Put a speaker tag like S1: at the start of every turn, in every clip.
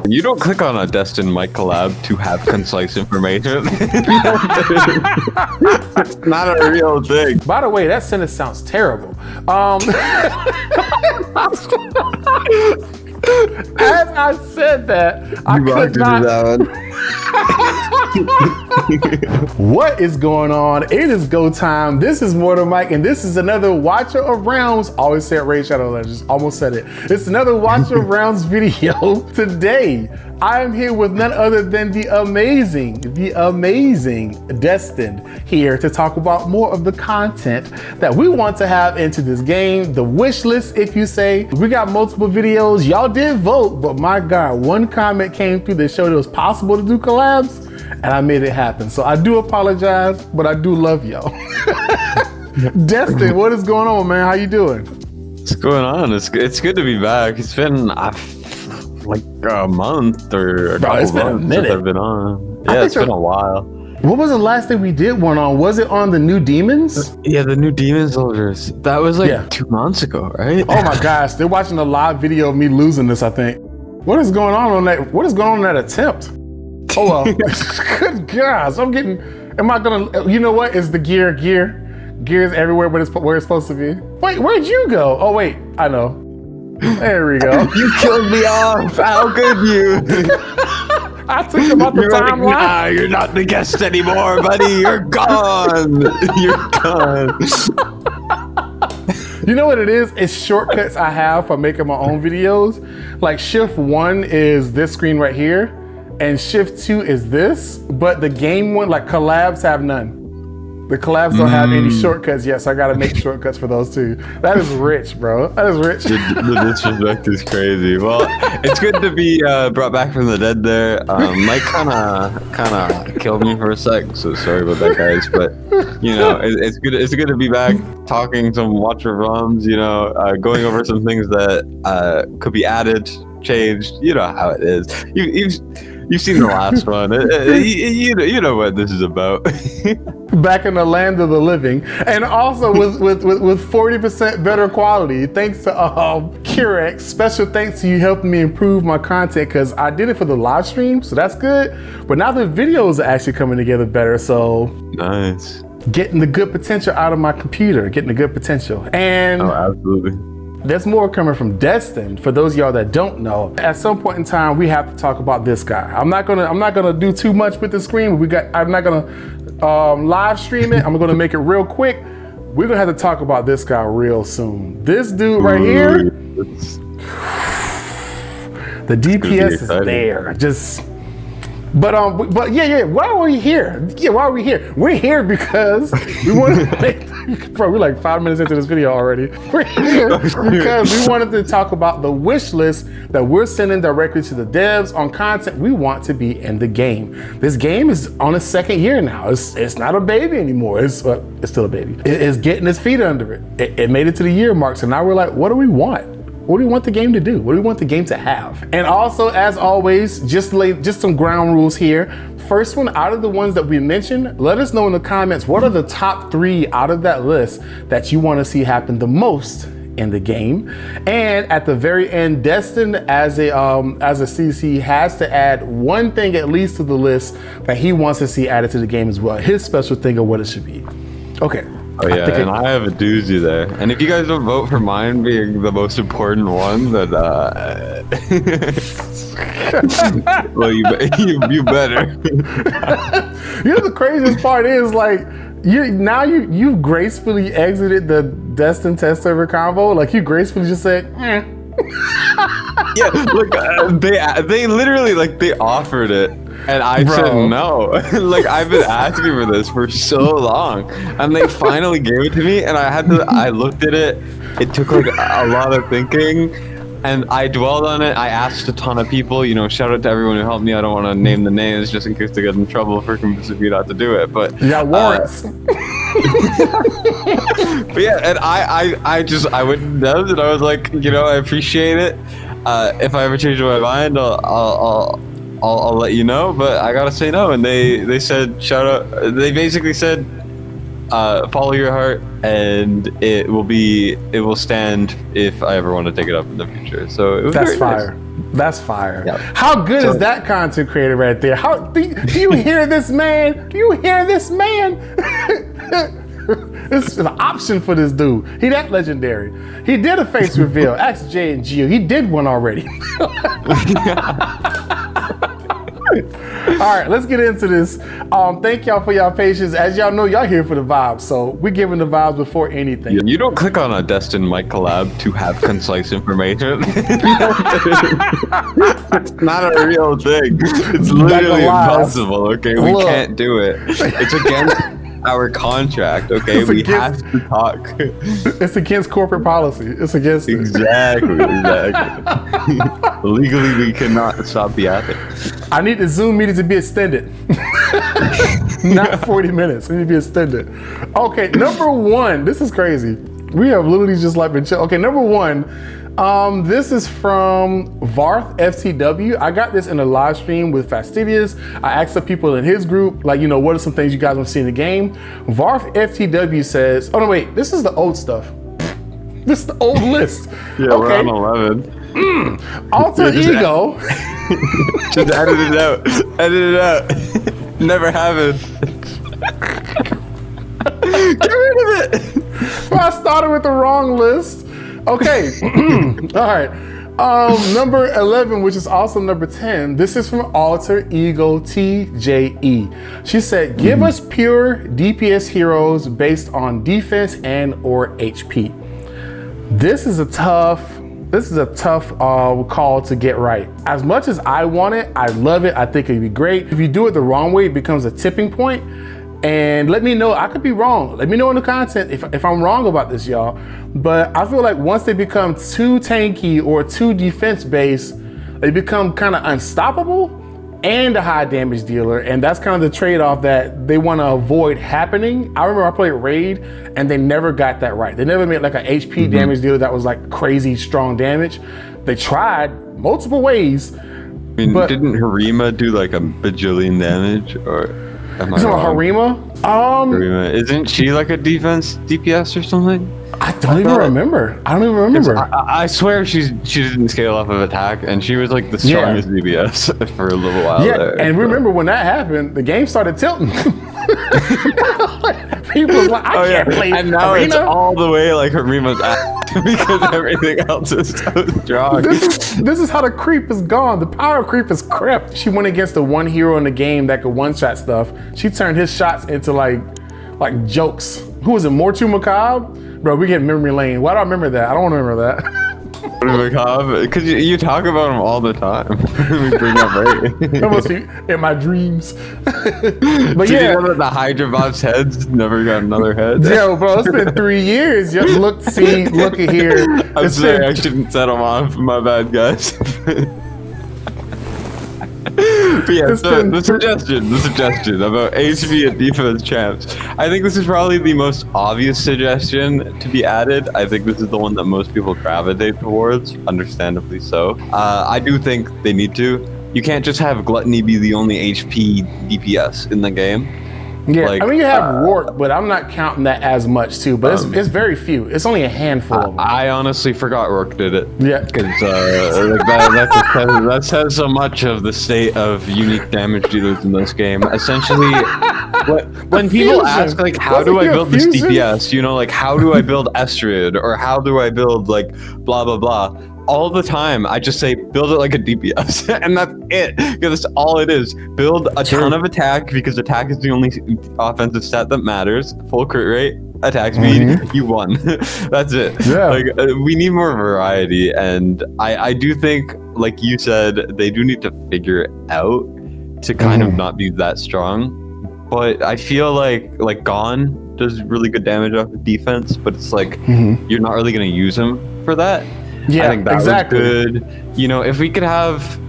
S1: You don't click on a Destin Mike collab to have concise information. It's not a real thing.
S2: By the way, that sentence sounds terrible. As I said that, I could not. What is going on? It is go time. This is Mortar Mike, and this is another Watcher of Rounds. Always said Raid Shadow Legends. Almost said it. It's another Watcher of Rounds video. Today, I am here with none other than the amazing Destin here to talk about more of the content that we want to have into this game. The wish list, if you say. We got multiple videos. Y'all did vote, but my God, one comment came through that showed it was possible to do collabs, and I made it happen. So I do apologize, but I do love y'all. Destin, what is going on, man? How you doing?
S1: What's going on? It's good to be back. It's been like a month or a couple months since I've been on. Yeah, it's been a while.
S2: What was the last thing we did one on? Was it on the new demons?
S1: Yeah, the new demon soldiers. That was like 2 months ago, right?
S2: Oh my gosh, they're watching a live video of me losing this, I think. What is going on that? What is going on in that attempt? Oh well, good gosh, am I gonna, you know what? Is the gears everywhere but where it's supposed to be? Wait, where'd you go? Oh wait, I know. There we go.
S1: You killed me off. How could you?
S2: I took him off the timeline.
S1: Like, nah, you're not the guest anymore, buddy. You're gone. You're gone.
S2: You know what it is? It's shortcuts I have for making my own videos. Like shift 1 is this screen right here, and shift 2 is this, but the game one, like collabs, have none. The collabs don't have any shortcuts yet, so I gotta make shortcuts for those too. That is rich, bro. That is rich.
S1: The disrespect is crazy. Well, it's good to be brought back from the dead there. Mike kind of killed me for a sec, so sorry about that, guys. But you know, it's good. It's good to be back, talking some Watcher ROMs. You know, going over some things that could be added, changed. You know how it is. You've seen the last one. You know what this is about.
S2: Back in the land of the living, and also with 40% better quality. Thanks to Kirex. Special thanks to you helping me improve my content, because I did it for the live stream, so that's good. But now the videos are actually coming together better. So
S1: nice.
S2: Getting the good potential out of my computer. Getting the good potential. And
S1: absolutely. There's
S2: more coming from Destin. For those of y'all that don't know, at some point in time, we have to talk about this guy. I'm not gonna do too much with the screen. I'm not gonna live stream it. I'm gonna make it real quick. We're gonna have to talk about this guy real soon. This dude right here, the DPS is there. But yeah. Why are we here? Yeah, why are we here? We're here because we wanted to make, bro, we're like 5 minutes into this video already. We're here because we wanted to talk about the wish list that we're sending directly to the devs on content we want to be in the game. This game is on its second year now. It's not a baby anymore. It's still a baby. It's getting its feet under it. It made it to the year mark, so now we're like, what do we want? What do we want the game to do? What do we want the game to have? And also, as always, just some ground rules here. First one, out of the ones that we mentioned, let us know in the comments, what are the top 3 out of that list that you want to see happen the most in the game? And at the very end, Destin, as a CC, has to add one thing at least to the list that he wants to see added to the game as well. His special thing of what it should be. Okay.
S1: Oh yeah, and I have a doozy there. And if you guys don't vote for mine being the most important one, then well, you better.
S2: You know, the craziest part is, like, you've gracefully exited the Destin test server convo. Like, you gracefully just said,
S1: Yeah, look, they literally, like, they offered it. And I said no. Like, I've been asking for this for so long, and they finally gave it to me. And I looked at it. It took like a lot of thinking, and I dwelled on it. I asked a ton of people. You know, shout out to everyone who helped me. I don't want to name the names just in case they get in trouble for convincing me not to do it. But
S2: you got warrants.
S1: But yeah, and I went to devs and I was like, you know, I appreciate it. If I ever change my mind, I'll let you know, but I gotta say no. And they said, shout out. They basically said, follow your heart, and it will stand if I ever want to take it up in the future. So it was
S2: that's fire.
S1: Nice.
S2: That's fire.
S1: Yep.
S2: How good is that content creator right there? How do you hear this, man? Do you hear this, man? This is an option for this dude. He that legendary. He did a face reveal. Ask Jay and Gio. He did one already. All right, let's get into this. Thank y'all for y'all patience. As y'all know, y'all here for the vibes, so we're giving the vibes before anything.
S1: You don't click on a Destin Mike collab to have concise information. It's not a real thing. It's literally impossible. Okay, we can't do it. It's against our contract. Okay, we have to talk.
S2: It's against corporate policy. It's against
S1: exactly. Legally, we cannot stop the app.
S2: I need the Zoom meeting to be extended. Not 40 minutes. It need to be extended. Okay, number one. This is crazy. We have literally just like been chill. Okay, number one. This is from Varth FTW. I got this in a live stream with Fastidious. I asked the people in his group, like, what are some things you guys want to see in the game? Varth FTW says, oh no, wait, this is the old stuff. This is the old list.
S1: Yeah, okay. We're on 11.
S2: Alter ego.
S1: Just edit it out. Edit it out. Never happened. Get rid of it.
S2: Well, I started with the wrong list. Okay. All right. Number 11, which is also number 10. This is from Alter Ego TJE. She said, give us pure DPS heroes based on defense and or HP. This is a tough call to get right. As much as I want it, I love it. I think it'd be great. If you do it the wrong way, it becomes a tipping point. And let me know, I could be wrong. Let me know in the content if I'm wrong about this, y'all. But I feel like once they become too tanky or too defense-based, they become kind of unstoppable and a high damage dealer. And that's kind of the trade-off that they want to avoid happening. I remember I played Raid and they never got that right. They never made like an HP damage dealer that was like crazy strong damage. They tried multiple ways.
S1: I mean, didn't Harima do like a bajillion damage or...
S2: Harima?
S1: Harima. Isn't she like a defense DPS or something?
S2: I don't even remember.
S1: I swear she didn't scale off of attack, and she was like the strongest DPS for a little while there.
S2: And remember when that happened, the game started tilting. People was like, I can't play
S1: and now
S2: Arena.
S1: It's all the way like Harima's act because everything else is so strong.
S2: This is how the creep is gone. The power creep is crept. She went against the one hero in the game that could one-shot stuff. She turned his shots into like jokes. Who was it, Mortar Mike? Bro, we get memory lane. Why do I remember that? I don't want to remember that.
S1: Because you talk about him all the time. We bring up right.
S2: That must be in my dreams. But
S1: Did you know that the Hydra bot's heads never got another head?
S2: Yo, bro, it's been 3 years. You look at here.
S1: I'm sorry, I shouldn't set them off. My bad, guys. But yeah, the suggestion about HP and defense champs. I think this is probably the most obvious suggestion to be added. I think this is the one that most people gravitate towards, understandably so. I do think they need to. You can't just have Gluttony be the only HP DPS in the game.
S2: Yeah, I mean you have Rourke, but I'm not counting that as much too. But it's very few. It's only a handful of them.
S1: I honestly forgot Rourke did it.
S2: Yeah,
S1: because that says so much of the state of unique damage dealers in this game. Essentially, when people ask like, how do I build this DPS? Like how do I build Estrid or how do I build like blah blah blah? All the time, I just say build it like a DPS, and that's it. Because that's all it is. Build a ton of attack because attack is the only offensive stat that matters. Full crit rate, attack speed, you won. That's it. Yeah. Like we need more variety, and I do think, like you said, they do need to figure it out to kind of not be that strong. But I feel like Gone does really good damage off of defense, but it's like you're not really gonna use him for that.
S2: Yeah,
S1: I think that was good. If we could have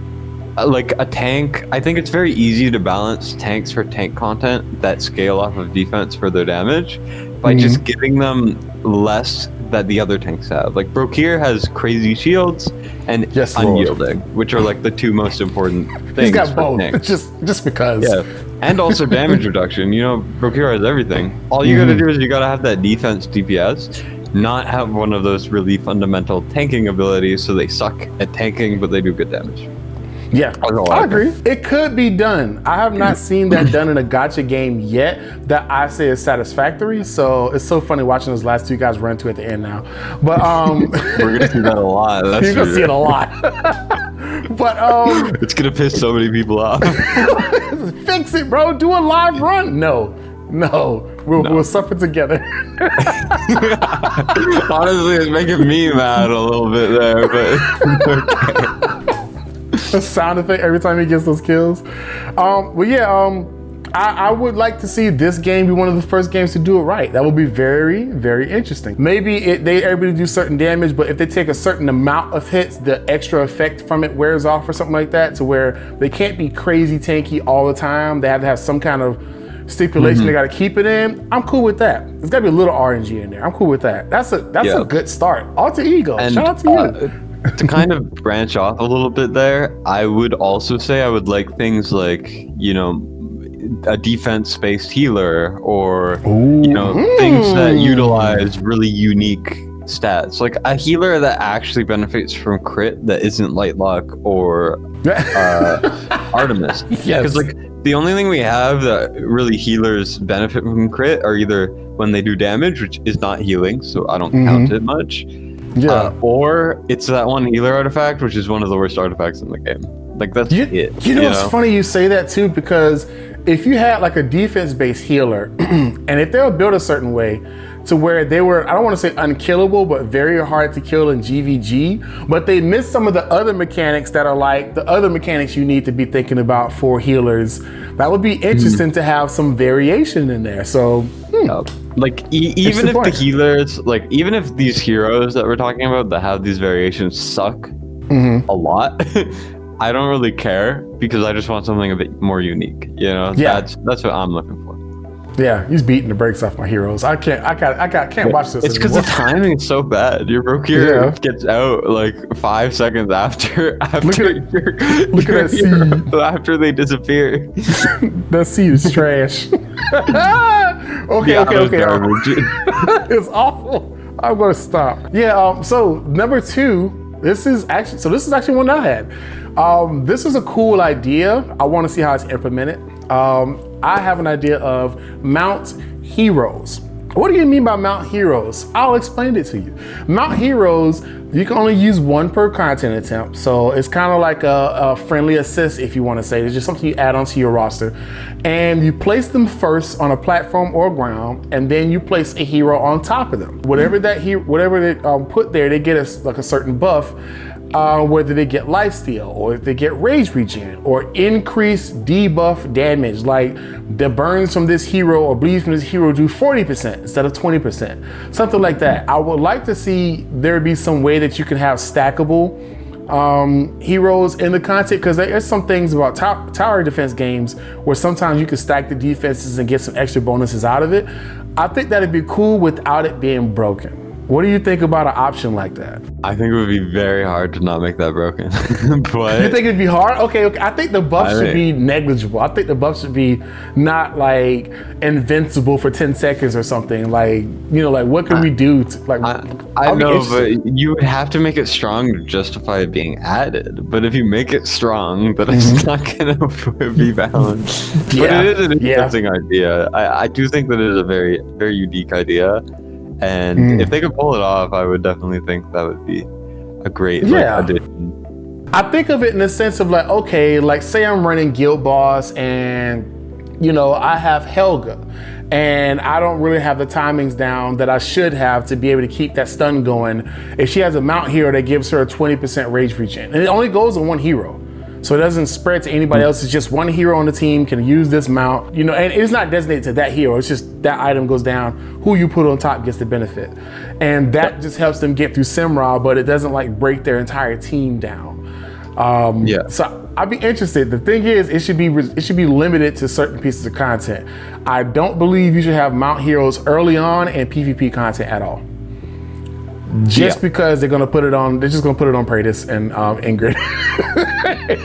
S1: like a tank, I think it's very easy to balance tanks for tank content that scale off of defense for their damage by just giving them less that the other tanks have. Like Brokir has crazy shields and unyielding, which are like the two most important things.
S2: He's got
S1: for
S2: both,
S1: tanks.
S2: just because.
S1: Yeah. And also damage reduction. Brokir has everything. All you gotta do is you gotta have that defense DPS, not have one of those really fundamental tanking abilities, so they suck at tanking, but they do good damage.
S2: Yeah, I agree. It could be done. I have not seen that done in a gacha game yet that I say is satisfactory. So it's so funny watching those last two guys run to at the end now. But
S1: we're gonna see that a lot.
S2: You're gonna see it a lot. But
S1: it's gonna piss so many people off.
S2: Fix it, bro. Do a live run. No. We'll suffer together.
S1: Honestly, it's making me mad a little bit there, but okay.
S2: A sound effect every time he gets those kills. I would like to see this game be one of the first games to do it right. That would be very, very interesting. Maybe everybody do certain damage, but if they take a certain amount of hits, the extra effect from it wears off or something like that, to where they can't be crazy tanky all the time. They have to have some kind of stipulation they got to keep it in. I'm cool with that. There's got to be a little RNG in there. I'm cool with that. That's a good start. Alter Ego. And, shout out to you.
S1: To kind of branch off a little bit there, I would also say I would like things like, you know, a defense-based healer, or you know, things that utilize really unique stats, like a healer that actually benefits from crit that isn't Light Luck or Artemis. Because like the only thing we have that really healers benefit from crit are either when they do damage, which is not healing, so I don't count it much. Or it's that one healer artifact, which is one of the worst artifacts in the game. Like that's it.
S2: You know, it's funny you say that too, because if you had like a defense-based healer, and if they were built a certain way to where they were, I don't want to say unkillable, but very hard to kill in GVG, but they missed some of the other mechanics that are like the other mechanics you need to be thinking about for healers. That would be interesting to have some variation in there. So,
S1: like even if the healers, like even if these heroes that we're talking about that have these variations suck a lot, I don't really care, because I just want something a bit more unique. You know, that's what I'm looking for.
S2: Yeah, he's beating the brakes off my heroes. I can't watch this.
S1: It's because the timing is so bad. Your broke hero gets out like 5 seconds after
S2: look at that seed.
S1: After they disappear.
S2: That seed is trash. Okay. It's awful. I'm gonna stop. Yeah. So number 2, this is actually one I had. This is a cool idea. I want to see how it's implemented. I have an idea of mount heroes. What do you mean by mount heroes? I'll explain it to you. Mount heroes, you can only use one per content attempt. So it's kind of like a friendly assist, if you want to say. It's just something you add onto your roster. And you place them first on a platform or ground, and then you place a hero on top of them. Whatever they put there, they get a certain buff. Whether they get lifesteal, or if they get rage regen, or increased debuff damage, like the burns from this hero or bleeds from this hero do 40% instead of 20%, something like that. I would like to see there be some way that you can have stackable heroes in the content, because there's some things about tower defense games where sometimes you can stack the defenses and get some extra bonuses out of it. I think that'd be cool without it being broken. What do you think about an option like that?
S1: I think it would be very hard to not make that broken. But
S2: you think it'd be hard? Okay. I think the buff should be negligible. I think the buff should be not like invincible for 10 seconds or something. Like, you know, like what can we do to, like?
S1: I know, but you would have to make it strong to justify it being added. But if you make it strong, then it's not gonna be balanced. But it is an interesting idea. I do think that it is a very, very unique idea. And if they could pull it off, I would definitely think that would be a great addition.
S2: I think of it in the sense of like, okay, like say I'm running Guild Boss and, you know, I have Helga and I don't really have the timings down that I should have to be able to keep that stun going. If she has a mount hero that gives her a 20% rage regen, and it only goes on one hero, so it doesn't spread to anybody else. It's just one hero on the team can use this mount, you know, and it's not designated to that hero. It's just that item goes down. Who you put on top gets the benefit. And that just helps them get through Simra, but it doesn't like break their entire team down. So I'd be interested. The thing is, it should be limited to certain pieces of content. I don't believe you should have mount heroes early on in PvP content at all. Just because they're just gonna put it on Praetus and Ingrid.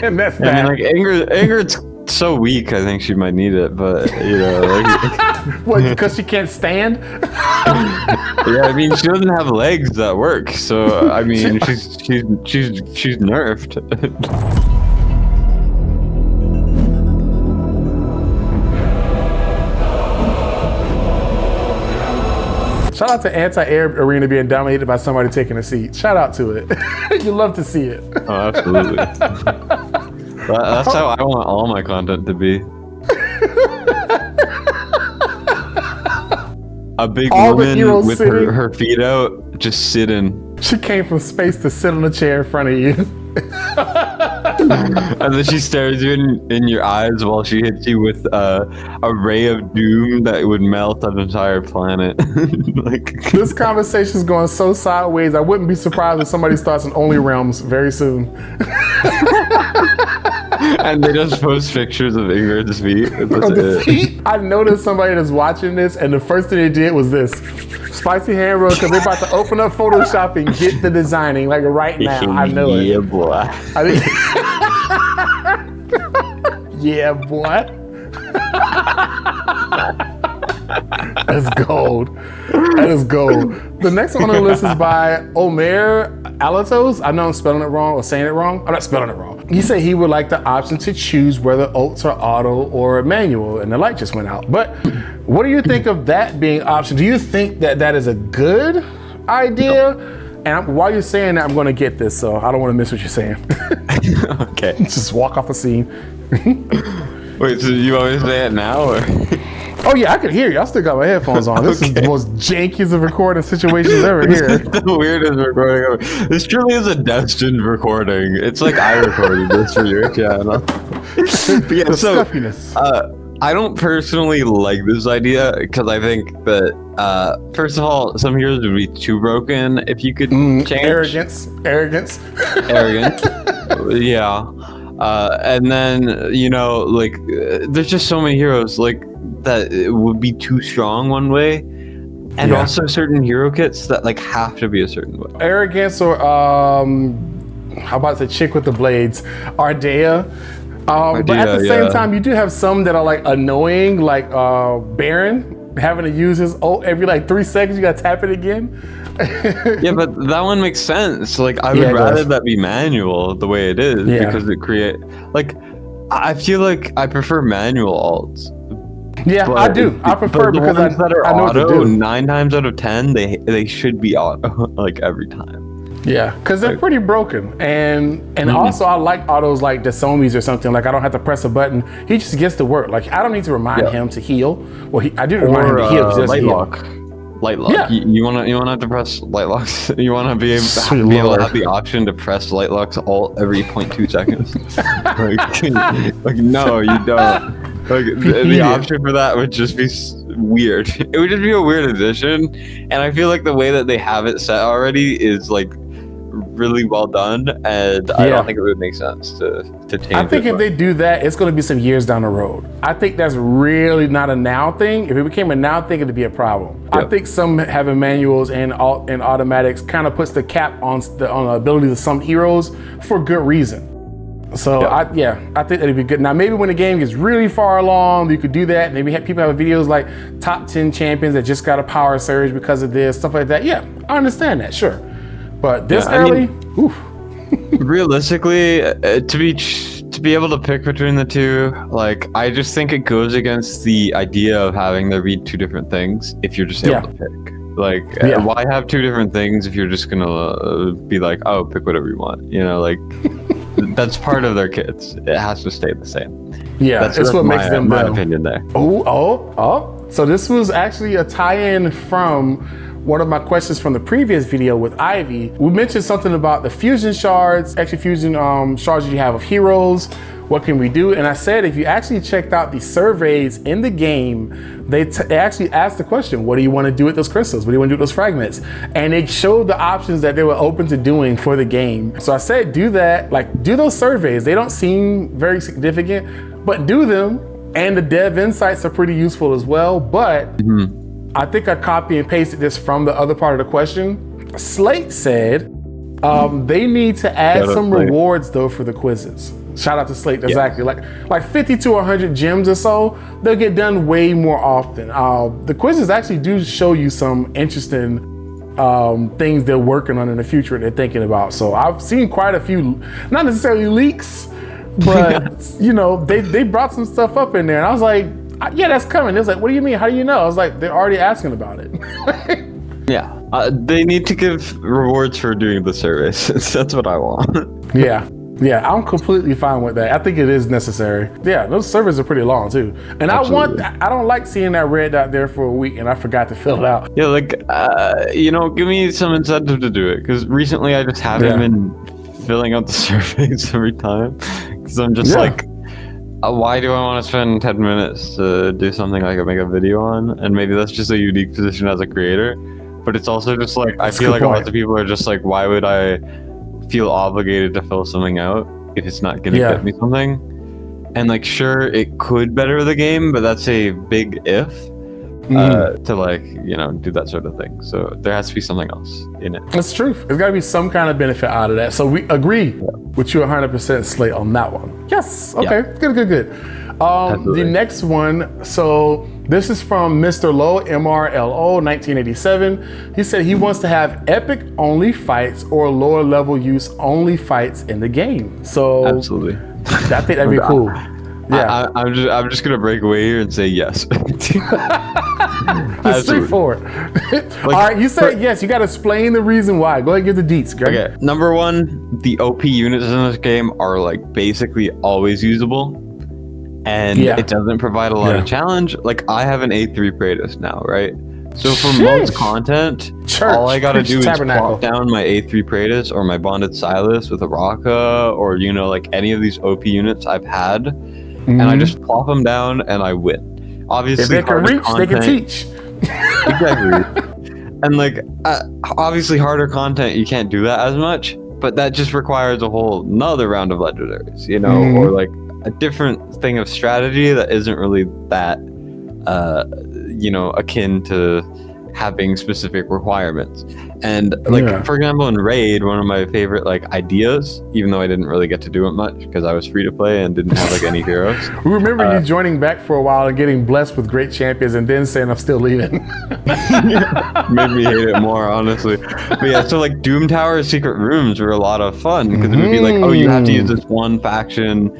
S2: And that's that.
S1: I mean, like Ingrid's so weak, I think she might need it, but you know, like,
S2: What, because she can't stand?
S1: yeah, I mean, she doesn't have legs that work, so I mean, she's nerfed.
S2: Shout out to anti-air arena being dominated by somebody taking a seat. Shout out to it. You love to see it.
S1: Oh, absolutely. That's how I want all my content to be. A big
S2: All the
S1: woman
S2: heroes
S1: with
S2: sitting.
S1: her feet out, just sitting.
S2: She came from space to sit on a chair in front of you.
S1: And then she stares you in your eyes while she hits you with a ray of doom that would melt an entire planet. Like,
S2: This conversation is going so sideways. I wouldn't be surprised if somebody starts an Only Realms very soon.
S1: and they just post pictures of Ingrid's feet. That's
S2: Of the
S1: it.
S2: feet. I noticed somebody that's watching this, and the first thing they did was this. Spicy hand roll, because they're about to open up Photoshop and get the designing, like right now. I know it.
S1: Yeah, boy.
S2: I mean, yeah, boy. That's gold. That is gold. The next one on the list is by Omer Alatos. I know I'm spelling it wrong or saying it wrong. I'm not spelling it wrong. He said he would like the option to choose whether ults are auto or manual, and the light just went out. But what do you think of that being an option? Do you think that that is a good idea? And while you're saying that, I'm going to get this, so I don't want to miss what you're saying.
S1: Okay.
S2: Just walk off a scene.
S1: Wait, so you want me to say it now? Or?
S2: Oh yeah, I can hear you. I still got my headphones on. This is the most jankiest of recording situations ever here.
S1: The weirdest recording ever. This truly is a destined recording. It's like I recorded this for your channel. But yeah,
S2: The
S1: so
S2: stuffiness.
S1: I don't personally like this idea because I think that first of all, some heroes would be too broken if you could change.
S2: Arrogance.
S1: Arrogant. Yeah. And then, you know, like, there's just so many heroes, like, that it would be too strong one way. And
S2: Yeah.
S1: also certain hero kits that, like, have to be a certain way.
S2: Arrogance, or how about the chick with the blades, Ardea. But at the same time, you do have some that are like annoying, like Baron having to use his ult every like 3 seconds. You gotta tap it again.
S1: Yeah, but that one makes sense. Like, I would
S2: Yeah, it
S1: rather
S2: does.
S1: that be manual the way it is because it create, like, I feel like I prefer manual alts.
S2: Yeah, I do. I prefer
S1: but the
S2: because
S1: ones that are
S2: I know what to
S1: auto,
S2: do.
S1: 9 times out of 10, they should be auto, like, every time.
S2: Yeah, because they're pretty broken, and also I like autos like Desomi's or something. Like I don't have to press a button; he just gets to work. Like I don't need to remind him to heal. Well, I do remind him to heal because he doesn't heal.
S1: Light lock.
S2: Yeah.
S1: You wanna have to press light locks. You wanna be able
S2: Sweet
S1: to
S2: Lord.
S1: have the option to press light locks all every 0.2 seconds. like no, you don't. Like the option for that would just be weird. It would just be a weird addition, and I feel like the way that they have it set already is like really well done, and I don't think it would make sense to change.
S2: I think if they do that, it's going to be some years down the road. I think that's really not a now thing. If it became a now thing, it'd be a problem. I think some having manuals and automatics kind of puts the cap on the abilities of some heroes for good reason. So I think that'd be good. Now maybe when the game gets really far along, you could do that. Maybe people have videos like top 10 champions that just got a power surge because of this, stuff like that. Yeah, I understand that, sure. But this early,
S1: realistically, to be able to pick between the two, like I just think it goes against the idea of having there be two different things if you're just able to pick. Like, why have two different things if you're just gonna be like, oh, pick whatever you want? You know, like that's part of their kits. It has to stay the same.
S2: Yeah, that's what makes them
S1: my opinion there.
S2: So this was actually a tie-in from one of my questions from the previous video with Ivy. We mentioned something about the fusion shards, fusion shards that you have of heroes. What can we do? And I said, if you actually checked out the surveys in the game, they actually asked the question, what do you want to do with those crystals? What do you want to do with those fragments? And it showed the options that they were open to doing for the game. So I said, do that, like do those surveys. They don't seem very significant, but do them. And the dev insights are pretty useful as well. But I think I copy and pasted this from the other part of the question. Slate said they need to add some rewards though for the quizzes. Shout out to Slate. Exactly. Like 50 to 100 gems or so, they'll get done way more often. The quizzes actually do show you some interesting things they're working on in the future they're thinking about. So I've seen quite a few, not necessarily leaks, but you know, they brought some stuff up in there, and I was like, yeah, that's coming. It was like, what do you mean? How do you know? I was like, they're already asking about it.
S1: Yeah, they need to give rewards for doing the service. That's what I want.
S2: Yeah, I'm completely fine with that. I think it is necessary. Yeah, those servers are pretty long too. And
S1: Absolutely.
S2: I don't like seeing that red dot there for a week and I forgot to fill it out.
S1: Yeah, like, you know, give me some incentive to do it, because recently I just haven't been filling out the surveys every time. Because I'm just like, why do I want to spend 10 minutes to do something like I make a video on? And maybe that's just a unique position as a creator. But it's also just like, I feel like lots of people are just like, why would I feel obligated to fill something out if it's not going to get me something? And like, sure, it could better the game, but that's a big if to like, you know, do that sort of thing. So there has to be something else in it.
S2: That's true. There's got to be some kind of benefit out of that. So we agree with you 100% Slate on that one. Yes. Okay. Good. The next one, so this is from Mr. Low, MRLO, 1987. He said he wants to have epic only fights or lower level use only fights in the game. So
S1: absolutely,
S2: I think that'd be cool. Yeah,
S1: I'm just gonna break away here and say yes.
S2: It's straightforward. All right, you said yes. You got to explain the reason why. Go ahead and give the deets, Greg.
S1: Okay, number one, the OP units in this game are like basically always usable. And it doesn't provide a lot of challenge. Like, I have an A3 Praetus now, right? So for most content, all I gotta do is plop down my A3 Praetus or my Bonded Silas with a Raka, or, you know, like any of these OP units I've had, and I just plop them down and I win. Obviously,
S2: if they can reach, they can teach.
S1: Exactly. And like, obviously harder content, you can't do that as much, but that just requires a whole nother round of legendaries, you know, or like a different thing of strategy that isn't really that, you know, akin to having specific requirements. And like, for example, in Raid, one of my favorite like ideas, even though I didn't really get to do it much because I was free to play and didn't have like any heroes.
S2: We remember you joining back for a while and getting blessed with great champions and then saying I'm still leaving.
S1: Made me hate it more, honestly. But yeah, so like Doom Tower secret rooms were a lot of fun, because it would be like, oh, you have to use this one faction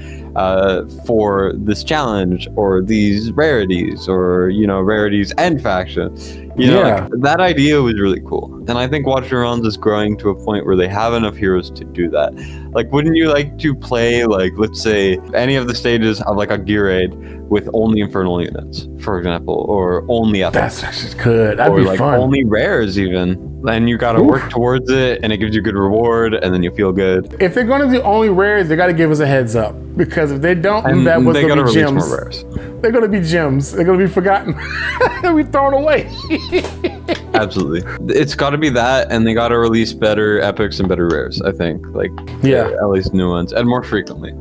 S1: for this challenge, or these rarities, or, you know, rarities and faction. You know, like, that idea was really cool. And I think Watch Your Realms is growing to a point where they have enough heroes to do that. Like, wouldn't you like to play, like, let's say, any of the stages of like a gear raid with only infernal units, for example, or only epics?
S2: That's actually good. That'd be
S1: like
S2: fun.
S1: Only rares even. And you gotta work towards it, and it gives you good reward, and then you feel good.
S2: If they're gonna do only rares, they gotta give us a heads up, because if they don't, that was gonna be gems.
S1: More rares.
S2: They're gonna be gems. They're gonna be forgotten. They'll be thrown away.
S1: Absolutely. It's gotta be that, and they gotta release better epics and better rares, I think. Like, at least new ones, and more frequently.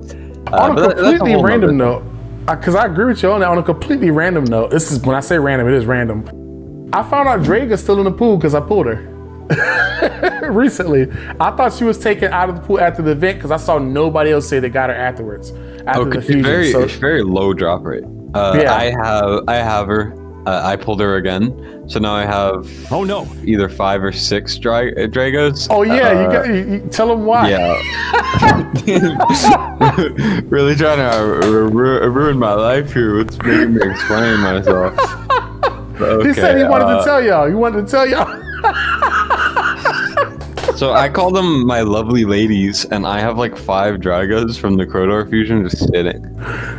S2: On a completely random note, because I agree with you on that, on a completely random note, this is, when I say random, it is random. I found out Draga's still in the pool because I pulled her. Recently. I thought she was taken out of the pool after the event because I saw nobody else say they got her afterwards. After the fusion.
S1: It's very low drop rate. I have her. I pulled her again. So now I have either 5 or 6 Dragos.
S2: Oh yeah, you tell them why.
S1: Yeah. Really trying to ruin my life here. It's making me explain myself. Okay,
S2: he said he wanted to tell y'all. He wanted to tell y'all.
S1: So I call them my lovely ladies, and I have like 5 Dragos from the Crotor fusion just sitting.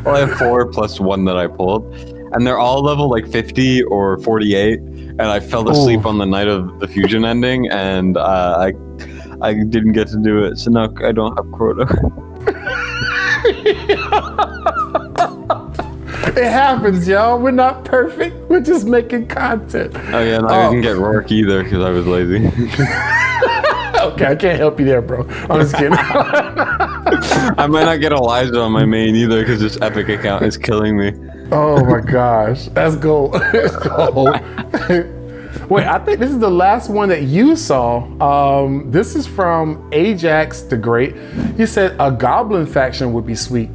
S1: Well, I have 4 plus 1 that I pulled, and they're all level like 50 or 48. And I fell asleep on the night of the fusion ending, and I didn't get to do it. So now I don't have Crotor.
S2: It happens, y'all. We're not perfect. We're just making content.
S1: Oh yeah, and I didn't get Rourke either because I was lazy.
S2: Okay, I can't help you there, bro. I'm just kidding.
S1: I might not get Elijah on my main either because this epic account is killing me.
S2: Oh my gosh, that's gold. Wait, I think this is the last one that you saw. This is from Ajax the Great. He said a goblin faction would be sweet.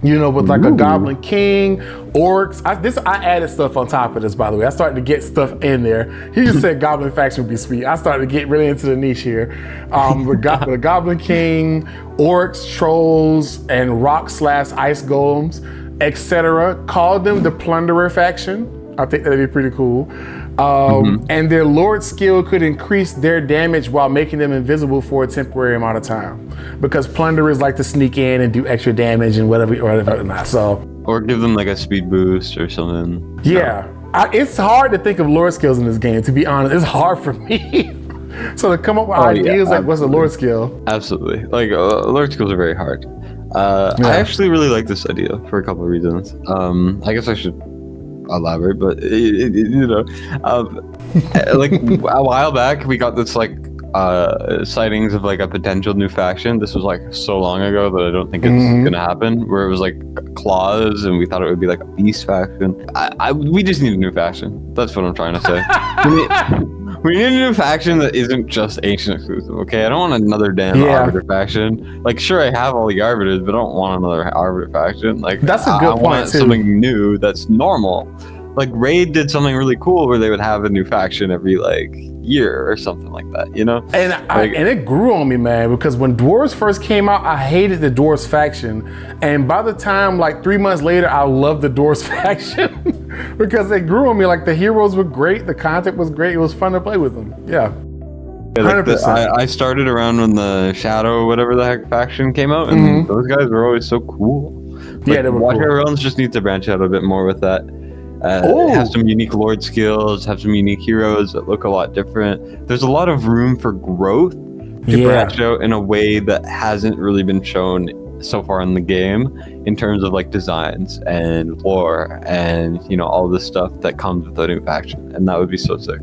S2: You know, with like a Goblin King, orcs. I added stuff on top of this, by the way. I started to get stuff in there. He just said Goblin faction would be sweet. I started to get really into the niche here. With the Goblin King, orcs, trolls, and rock/ice golems, etc. Called them the Plunderer faction. I think that'd be pretty cool. And their Lord skill could increase their damage while making them invisible for a temporary amount of time. Because Plunderers like to sneak in and do extra damage and whatever not. So,
S1: or give them like a speed boost or something.
S2: Yeah. It's hard to think of Lord skills in this game, to be honest. It's hard for me. So to come up with ideas like what's a Lord skill?
S1: Absolutely. Like Lord skills are very hard. I actually really like this idea for a couple of reasons. I guess I should elaborate, but you know, like a while back we got this like sightings of like a potential new faction. This was like so long ago that I don't think it's gonna happen, where it was like claws and we thought it would be like a beast faction. We just need a new faction. That's what I'm trying to say. We need a new faction that isn't just ancient exclusive, okay? I don't want another damn Arbiter faction. Like, sure, I have all the Arbiters, but I don't want another Arbiter faction. Like,
S2: that's a good point,
S1: want something new that's normal. Like, Raid did something really cool where they would have a new faction every, like, year or something like that, you know?
S2: And and it grew on me, man, because when Dwarves first came out, I hated the Dwarves faction. And by the time, like, 3 months later, I loved the Dwarves faction. Because it grew on me. Like, the heroes were great, the content was great, it was fun to play with them. Yeah.
S1: Like I started around when the Shadow, whatever the heck faction came out, and those guys were always so cool. Like,
S2: yeah, they were
S1: Watcher
S2: cool.
S1: Realms just needs to branch out a bit more with that. Have some unique Lord skills, have some unique heroes that look a lot different. There's a lot of room for growth to branch out in a way that hasn't really been shown so far in the game, in terms of like designs and lore and, you know, all the stuff that comes with a new faction, and that would be so sick.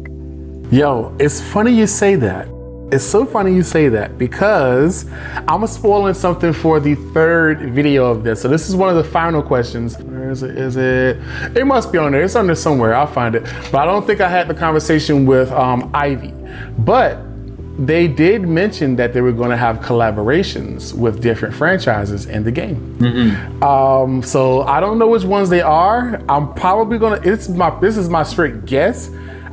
S2: Yo, it's funny you say that. It's so funny you say that, because I'm spoiling something for the third video of this. So this is one of the final questions. Where is it? It must be on there. It's on there somewhere. I'll find it. But I don't think I had the conversation with Ivy. But they did mention that they were going to have collaborations with different franchises in the game. So I don't know which ones they are. I'm probably gonna. This is my straight guess.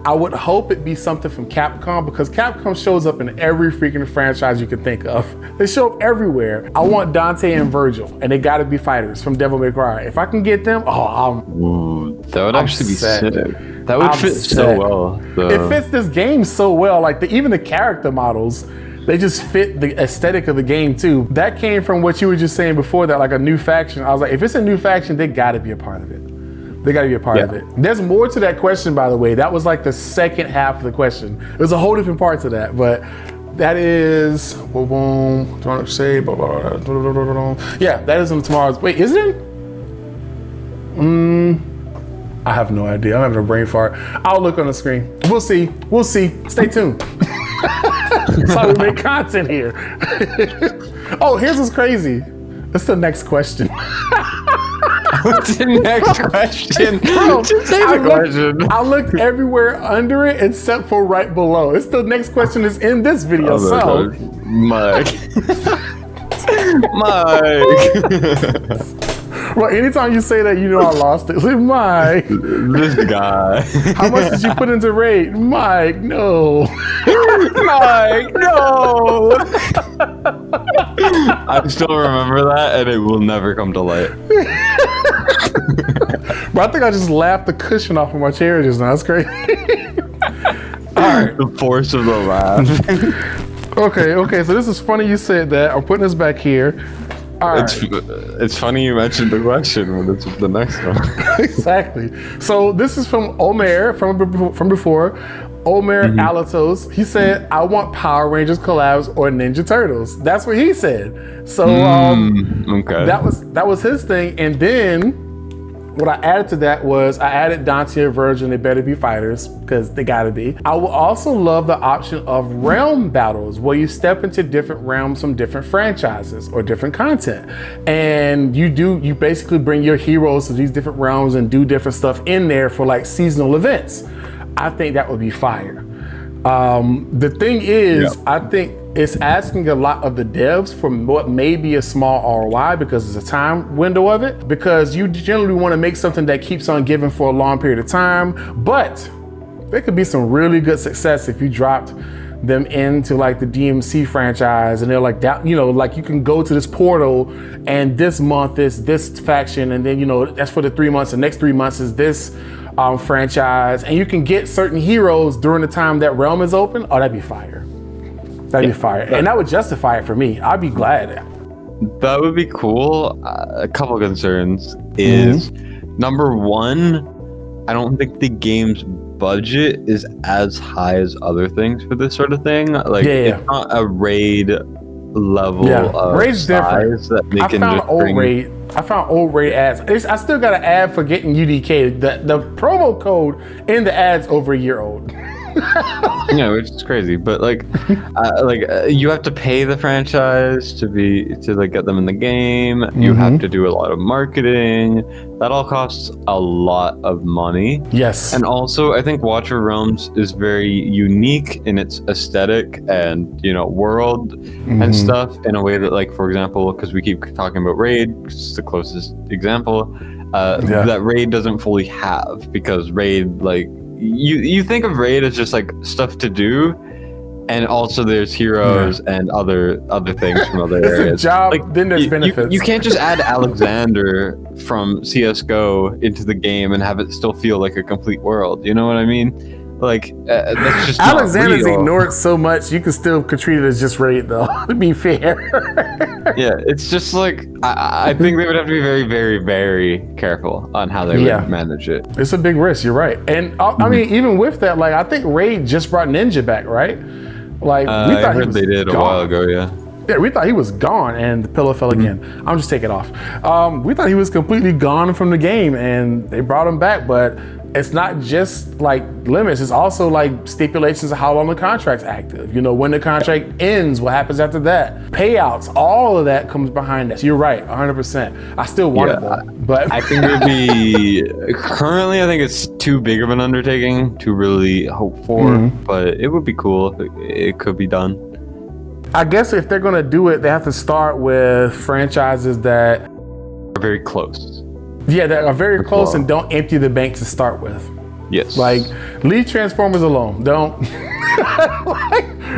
S2: I would hope it be something from Capcom, because Capcom shows up in every freaking franchise you can think of. They show up everywhere. I want Dante and Virgil, and they gotta be fighters from Devil May Cry. If I can get them,
S1: that would actually be sick. That would fit so well.
S2: It fits this game so well. Like even the character models, they just fit the aesthetic of the game too. That came from what you were just saying before, that like a new faction. I was like, if it's a new faction, they gotta be a part of it. They gotta be a part of it. There's more to that question, by the way. That was like the second half of the question. There's a whole different part to that, but that is, yeah, that is on tomorrow's. Wait, is it? I have no idea. I'm having a brain fart. I'll look on the screen. We'll see. We'll see. Stay tuned. That's how we make content here. Oh, here's what's crazy. That's the next question.
S1: What's the next question?
S2: Bro,
S1: just say the question.
S2: I looked everywhere under it except for right below. It's the next question is in this video. So,
S1: Mike.
S2: Well, anytime you say that, you know I lost it. Mike.
S1: This guy.
S2: How much did you put into Raid? Mike, no.
S1: Mike, no. I still remember that, and it will never come to light.
S2: But I think I just laughed the cushion off of my chair just now. That's crazy. All right.
S1: The force of the laugh.
S2: Okay. So this is funny you said that. I'm putting this back here. All right.
S1: It's funny you mentioned the question when it's the next one.
S2: Exactly. So this is from Omer from before. Omer Alatos. He said, I want Power Rangers collabs or Ninja Turtles. That's what he said. So
S1: okay.
S2: That was his thing. And then what I added to that was I added Dante and Virgil, and they better be fighters because they gotta be. I would also love the option of realm battles where you step into different realms from different franchises or different content. And you basically bring your heroes to these different realms and do different stuff in there for like seasonal events. I think that would be fire. The thing is, I think it's asking a lot of the devs for what may be a small ROI because it's a time window of it, because you generally want to make something that keeps on giving for a long period of time, but there could be some really good success if you dropped them into like the DMC franchise and they're like that, you know, like you can go to this portal and this month is this faction, and then, you know, that's for the 3 months, the next 3 months is this franchise, and you can get certain heroes during the time that realm is open. Oh, that'd be fire. That'd be fire. And that would justify it for me. I'd be glad.
S1: That would be cool. A couple concerns is, number one, I don't think the game's budget is as high as other things for this sort of thing. Like, it's not a raid level of
S2: Raid's
S1: size
S2: different.
S1: that they can just bring.
S2: I found old raid ads. I still got an ad for getting UDK. The promo code in the ads over a year old.
S1: Yeah, which is crazy, but like you have to pay the franchise to get them in the game. You have to do a lot of marketing. That all costs a lot of money.
S2: Yes.
S1: And also, I think Watcher Realms is very unique in its aesthetic and, you know, world and stuff, in a way that, like, for example, because we keep talking about Raid, 'cause it's the closest example, that Raid doesn't fully have, because Raid, like, you think of Raid as just like stuff to do, and also there's heroes and other things from other areas.
S2: It's a job,
S1: like,
S2: then there's benefits.
S1: You can't just add Alexander from CSGO into the game and have it still feel like a complete world. You know what I mean? Like, that's just
S2: Alexander's
S1: not real.
S2: ignored so much, you can still treat it as just Raid, though, to be fair.
S1: Yeah, it's just like, I think they would have to be very, very, very careful on how they would manage it.
S2: It's a big risk, you're right. And I mean, even with that, like, I think Raid just brought Ninja back, right? Like, we thought
S1: I heard they did a while ago, yeah.
S2: Yeah, we thought he was gone, and the pillow fell again. I'm just taking it off. We thought he was completely gone from the game, and they brought him back, but it's not just like limits, it's also like stipulations of how long the contract's active. You know, when the contract ends, what happens after that? Payouts, all of that comes behind that. So you're right, 100%. I still want it though, but
S1: I think it would be, currently I think it's too big of an undertaking to really hope for, but it would be cool if it could be done.
S2: I guess if they're gonna do it, they have to start with franchises that
S1: are very close.
S2: Yeah, that are very close and don't empty the bank to start with.
S1: Yes.
S2: Like, leave Transformers alone. Don't.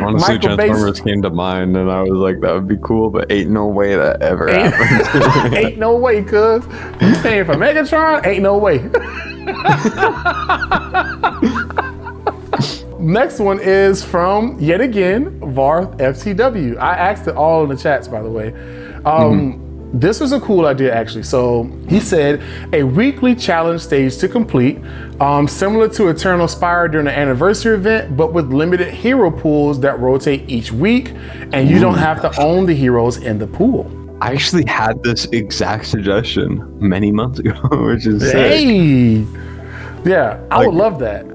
S1: Honestly, Transformers came to mind, and I was like, that would be cool, but ain't no way that ever happens.
S2: Ain't no way, cuz. You paying for Megatron? Ain't no way. Next one is from, yet again, Varth FTW. I asked it all in the chats, by the way. This was a cool idea, actually. So he said, a weekly challenge stage to complete, similar to Eternal Spire during the anniversary event, but with limited hero pools that rotate each week, and you don't have to own the heroes in the pool.
S1: I actually had this exact suggestion many months ago, which is
S2: sick. Yeah, I would love that.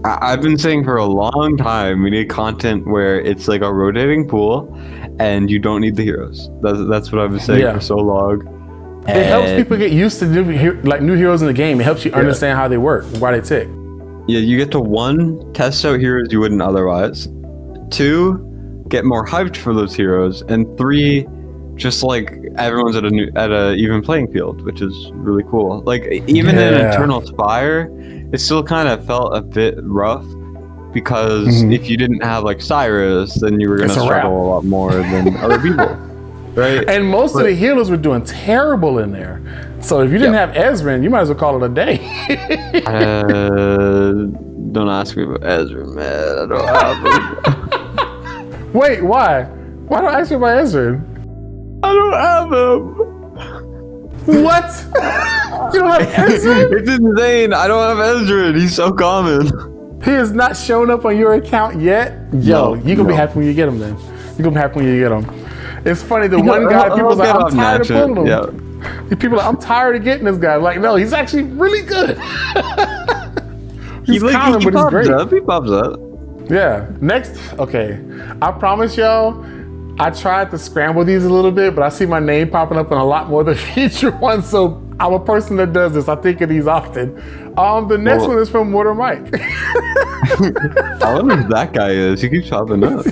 S1: I've been saying for a long time, we need content where it's like a rotating pool and you don't need the heroes. That's what I've been saying for so long.
S2: It helps people get used to new heroes in the game. It helps you understand how they work, why they tick.
S1: Yeah, you get to 1, test out heroes you wouldn't otherwise. 2, get more hyped for those heroes. And 3, just like everyone's at a even playing field, which is really cool. Like, even in Eternal Spire, it still kind of felt a bit rough, because if you didn't have like Cyrus, then you were gonna struggle a lot more than other people, right?
S2: And most of the healers were doing terrible in there. So if you didn't have Ezreal, you might as well call it a day.
S1: Don't ask me about Ezreal, man. I don't have him.
S2: Wait, why? Why don't I ask you about Ezreal?
S1: I don't have him.
S2: What? You don't have Ezreal?
S1: It's insane. I don't have Ezreal. He's so common.
S2: He has not shown up on your account yet? Yo, you're going to be happy when you get him then. You're going to be happy when you get him. It's funny, the one guy, people are like, I'm tired of pulling him. Yeah. People are like, I'm tired of getting this guy. Like, no, he's actually really good. He's common, but he's great.
S1: He pops up.
S2: Yeah. Next, okay. I promise y'all, I tried to scramble these a little bit, but I see my name popping up on a lot more of the featured ones, so I'm a person that does this. I think of these often. The next one is from Mortar Mike.
S1: I wonder who that guy is. He keeps popping up.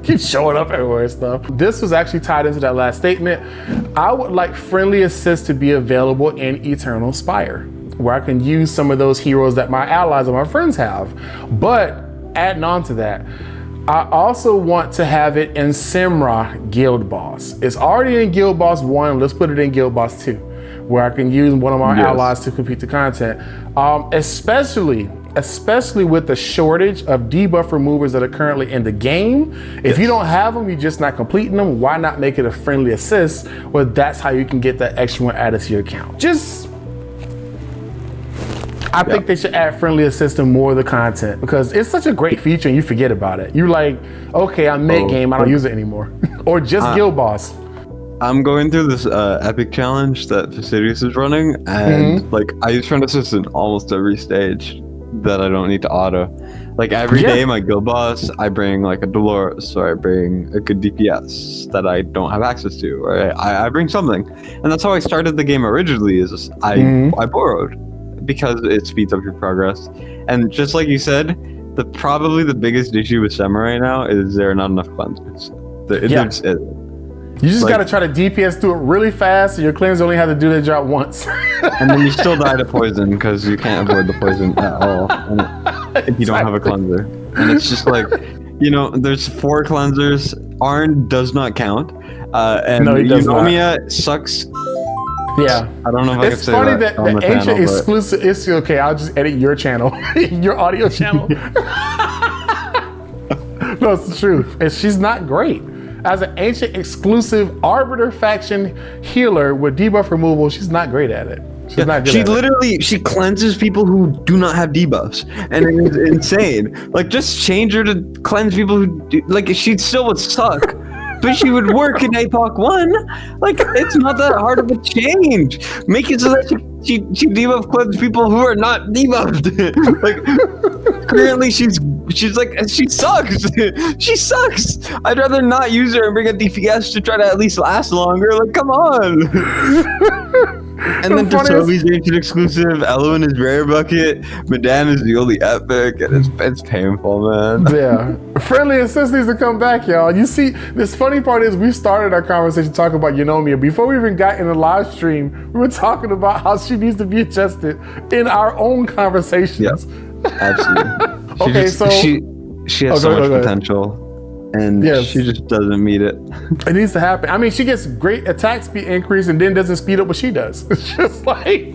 S2: Keeps showing up everywhere and stuff. This was actually tied into that last statement. I would like friendly assist to be available in Eternal Spire, where I can use some of those heroes that my allies or my friends have. But adding on to that, I also want to have it in Simra Guild Boss. It's already in Guild Boss 1. Let's put it in Guild Boss 2, where I can use one of my allies to complete the content. Especially with the shortage of debuff removers that are currently in the game. If you don't have them, you're just not completing them. Why not make it a friendly assist? Well, that's how you can get that extra one added to your account. I think they should add friendly assist in more of the content, because it's such a great feature and you forget about it. You're like, okay, I'm mid-game, I don't use it anymore. Or just Guild Boss.
S1: I'm going through this epic challenge that Fastidious is running, and like I use friend assist in almost every stage that I don't need to auto. Like every day my guild boss, I bring like a Dolores, or I bring a good DPS that I don't have access to, or I bring something. And that's how I started the game originally, is I borrowed, because it speeds up your progress. And just like you said, probably the biggest issue with Sema right now is there are not enough cleansers.
S2: You just gotta try to DPS through it really fast, so your cleansers only have to do their job once.
S1: And then you still die to poison, because you can't avoid the poison at all if you don't have a cleanser. And it's just like, there's 4 cleansers. Arn does not count. And
S2: no, he does
S1: Eunomia sucks.
S2: Yeah.
S1: I don't know if I can say that.
S2: It's funny that the ancient exclusive, it's okay, I'll just edit your channel, your audio channel. No, it's the truth. And she's not great. As an ancient exclusive Arbiter faction healer with debuff removal, she's not great at it. She's not good at it.
S1: She cleanses people who do not have debuffs, and it's insane. Like, just change her to cleanse people who do, like, she still would suck. But she would work in APOC 1. Like, it's not that hard of a change. Make it so that she debuff cleanse people who are not debuffed. Like, currently she sucks. She sucks. I'd rather not use her and bring a DPS to try to at least last longer. Like, come on. And then Tosobi's ancient exclusive, Eloin is rare bucket, Madan is the only epic, and it's painful, man.
S2: Yeah. Friendly assist needs to come back, y'all. You see, this funny part is we started our conversation talking about Eunomia. Before we even got in the live stream, we were talking about how she needs to be adjusted in our own conversations.
S1: Yep. Absolutely. She has so much potential. And she just doesn't meet it.
S2: It needs to happen. I mean, she gets great attack speed increase and then doesn't speed up what she does. It's just like,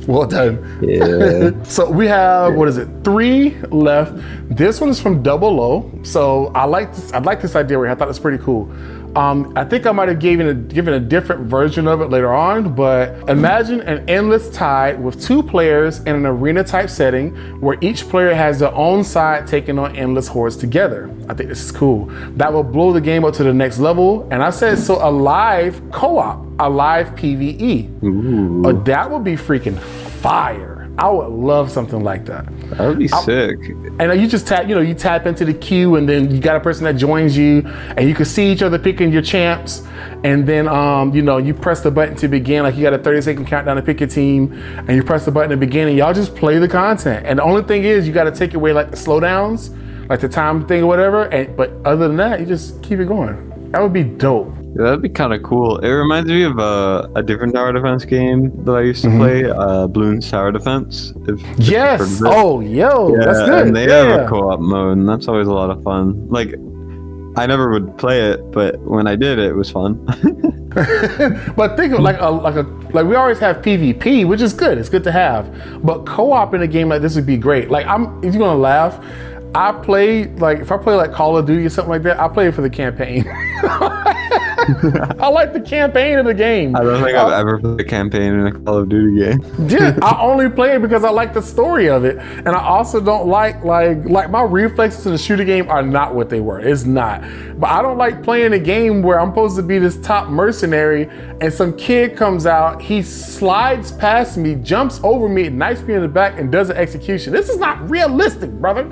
S2: well done.
S1: Yeah.
S2: So we have, 3 left. This one is from Double O. So I like this idea right here. I thought it was pretty cool. I think I might have given a different version of it later on, but imagine an endless tide with 2 players in an arena type setting where each player has their own side taking on endless hordes together. I think this is cool. That will blow the game up to the next level. And I said, so a live co-op, a live PvE.
S1: Ooh.
S2: That would be freaking fire. I would love something like that.
S1: That would be sick.
S2: And you just tap, you tap into the queue, and then you got a person that joins you, and you can see each other picking your champs. And then, you press the button to begin, like you got a 30-second countdown to pick your team, and you press the button to begin, and y'all just play the content. And the only thing is, you got to take away like the slowdowns, like the time thing or whatever. But other than that, you just keep it going. That would be dope.
S1: Yeah, that'd be kind of cool. It reminds me of a different tower defense game that I used to play, Bloons Tower Defense.
S2: Yes. Oh, yo, that's good.
S1: And they have a co-op mode, and that's always a lot of fun. Like, I never would play it, but when I did, it was fun.
S2: But think of like we always have PvP, which is good. It's good to have. But co-op in a game like this would be great. Like, if you're gonna laugh, if I play like Call of Duty or something like that, I play it for the campaign. I like the campaign of the game.
S1: I don't think I've ever played a campaign in a Call of Duty game.
S2: Yeah, I only play it because I like the story of it, and I also don't like my reflexes in the shooter game are not what they were. It's not. But I don't like playing a game where I'm supposed to be this top mercenary, and some kid comes out, he slides past me, jumps over me, knifes me in the back, and does an execution. This is not realistic, brother.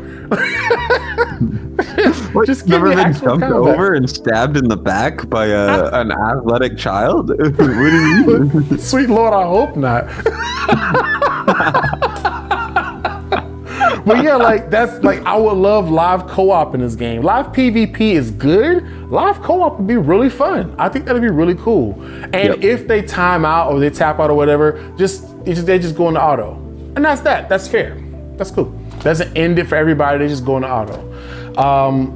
S2: Just give me actual
S1: jumped
S2: combat.
S1: Over and stabbed in the back by an athletic child? What do you mean?
S2: Sweet Lord, I hope not. But yeah, like that's like I would love live co-op in this game. Live PvP is good. Live co-op would be really fun. I think that'd be really cool. And if they time out or they tap out or whatever, they just go into auto. And that's that. That's fair. That's cool. Doesn't end it for everybody. They just go into auto.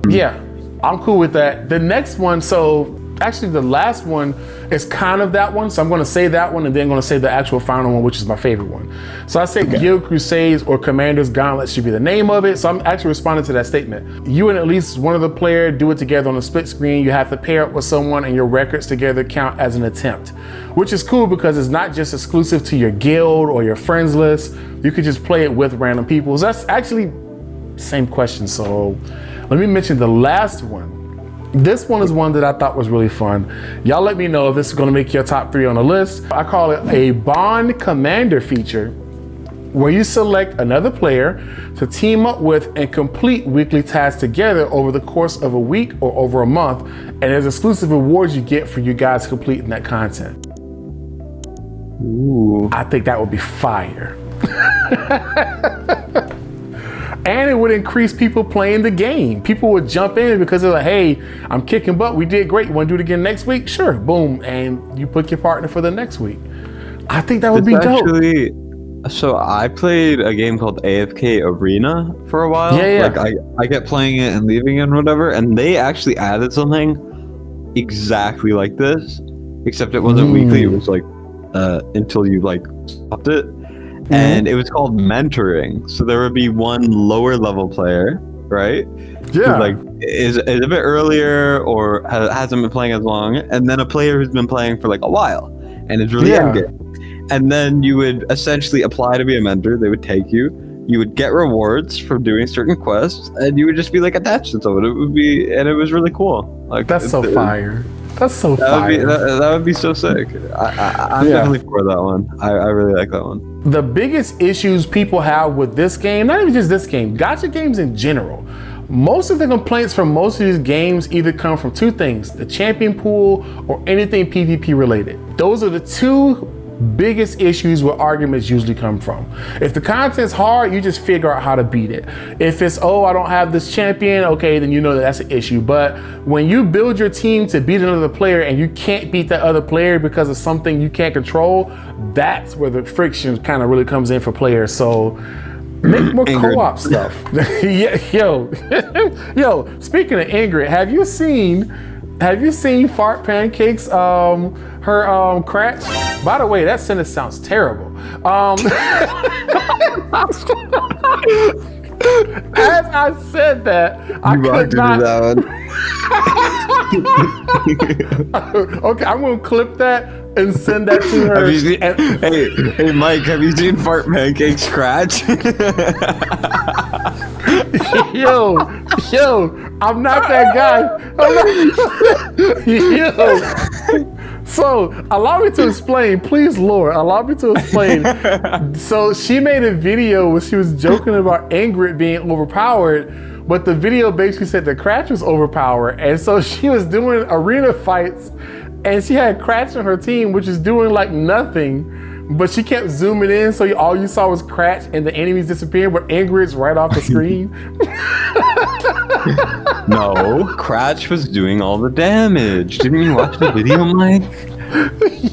S2: Yeah, I'm cool with that. The next one, so actually the last one is kind of that one. So I'm gonna say that one and then I'm gonna say the actual final one, which is my favorite one. So I say Guild Crusades or Commander's Gauntlet should be the name of it. So I'm actually responding to that statement. You and at least one of the player do it together on a split screen. You have to pair up with someone and your records together count as an attempt, which is cool because it's not just exclusive to your guild or your friends list. You could just play it with random people. So that's actually same question. So let me mention the last one. This one is one that I thought was really fun. Y'all let me know if this is gonna make your top 3 on the list. I call it a Bond Commander feature, where you select another player to team up with and complete weekly tasks together over the course of a week or over a month. And there's exclusive rewards you get for you guys completing that content.
S1: Ooh.
S2: I think that would be fire. And it would increase people playing the game. People would jump in because they're like, hey, I'm kicking butt. We did great. You want to do it again next week? Sure. Boom. And you pick your partner for the next week. I think that would be dope.
S1: So I played a game called AFK Arena for a while.
S2: Yeah.
S1: Like I kept playing it and leaving it and whatever. And they actually added something exactly like this, except it wasn't weekly. It was like until you like stopped it. And it was called mentoring. So there would be one lower level player, right?
S2: Yeah.
S1: Who, like is a bit earlier or hasn't been playing as long, and then a player who's been playing for like a while and is really end game. And then you would essentially apply to be a mentor. They would take you. You would get rewards for doing certain quests, and you would just be like attached to someone. It was really cool. Like
S2: that's so fire. That's so fire.
S1: That would be so sick. I'm definitely for that one. I really like that one.
S2: The biggest issues people have with this game, not even just this game, gacha games in general, most of the complaints from most of these games either come from 2 things, the champion pool or anything PvP related. Those are the 2 biggest issues where arguments usually come from. If the content's hard, you just figure out how to beat it. If it's, oh, I don't have this champion, okay, then you know that's an issue. But when you build your team to beat another player and you can't beat that other player because of something you can't control, that's where the friction kind of really comes in for players. So make more co-op stuff. Yo, speaking of Ingrid, have you seen Fart Pancake's her crotch? By the way, that sentence sounds terrible. As I said that, I could not. Okay, I'm gonna clip that and send that to her.
S1: Hey, Mike, have you seen Fart Pancake's scratch?
S2: yo, I'm not that guy. Yo. So, allow me to explain, please, Lord, allow me to explain. So, she made a video where she was joking about Ingrid being overpowered, but the video basically said that Cratch was overpowered. And so she was doing arena fights and she had Cratch on her team, which is doing like nothing, but she kept zooming in. So all you saw was Cratch and the enemies disappearing, but Ingrid's right off the screen.
S1: No, Cratch was doing all the damage. Didn't you watch the video, Mike?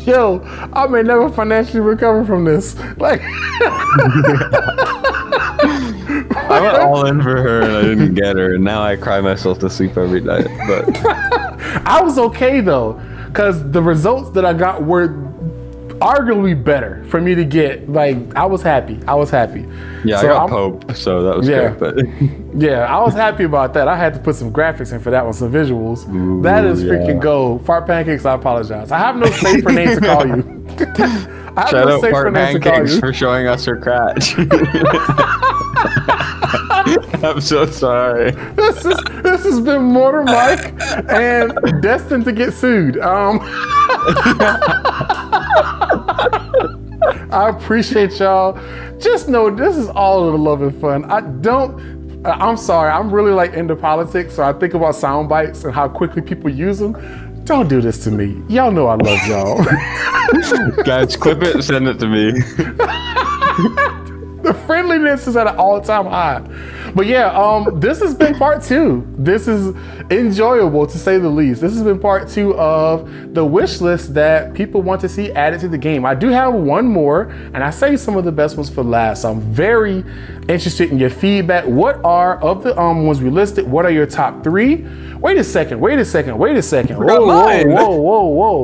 S2: Yo, I may never financially recover from this. Like,
S1: I went all in for her and I didn't get her, and now I cry myself to sleep every night. But
S2: I was okay though, because the results that I got were arguably better for me to get. Like, I was happy.
S1: Yeah, so I got Pope, so that was great. But
S2: yeah, I was happy about that. I had to put some graphics in for that one, some visuals. Ooh, that is freaking gold. Fart Pancakes, I apologize. I have no safer name to call you.
S1: Shout out Fart Pancakes for showing us her crotch. I'm so sorry.
S2: This has been Mortar Mike and destined to get sued. I appreciate y'all. Just know this is all of the love and fun. I'm sorry, I'm really like into politics, so I think about sound bites and how quickly people use them. Don't do this to me. Y'all know I love y'all.
S1: Guys, clip it and send it to me.
S2: The friendliness is at an all-time high. But yeah, this has been part 2. This is enjoyable to say the least. This has been part 2 of the wish list that people want to see added to the game. I do have one more, and I saved some of the best ones for last. So I'm very interested in your feedback. What are, of the ones we listed, what are your top 3? Wait a second. Whoa.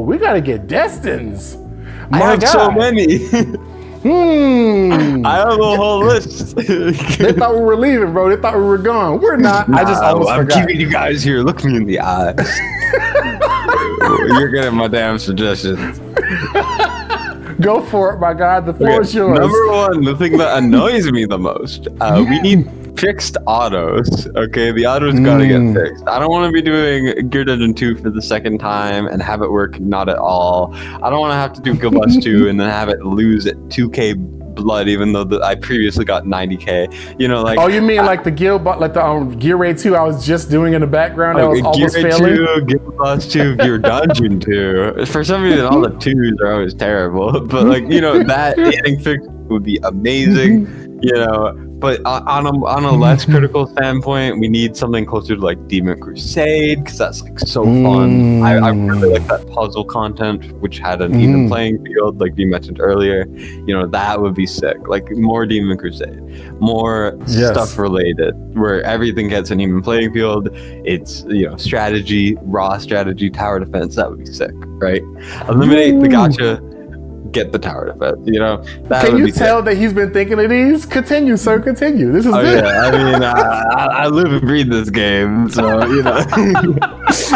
S2: We gotta get Destin's.
S1: I have so many.
S2: I
S1: have a whole list.
S2: They thought we were leaving, bro. They thought we were gone. We're not. I just almost forgot.
S1: I'm keeping you guys here. Look me in the eyes. You're getting my damn suggestions.
S2: Go for it, my God. The floor is yours.
S1: Number 1, the thing that annoys me the most. We need fixed autos. Okay, the autos gotta get fixed. I don't want to be doing Gear Dungeon 2 for the second time and have it work not at all. I don't want to have to do Guild Boss 2 and then have it lose at 2k blood, even though I previously got 90k. You know, like.
S2: Oh, you mean like the Guild Boss, like the Gear Raid 2 I was just doing in the background that was almost
S1: Gear
S2: failing?
S1: 2, Guild Boss 2, Gear Dungeon 2. For some reason, all the 2s are always terrible. But like, you know, that getting fixed would be amazing. You know. But on a less critical standpoint, we need something closer to like Demon Crusade, because that's like so fun. I really like that puzzle content, which had an even playing field, like you mentioned earlier. You know, that would be sick. Like more Demon Crusade, more stuff related, where everything gets an even playing field. It's, you know, strategy, raw strategy, tower defense. That would be sick, right? Eliminate the gacha. Get the tower defense, you know.
S2: Can you tell that he's been thinking of these? Continue, sir. Continue. This is good.
S1: Yeah. I mean, I live and breathe this game, so you know.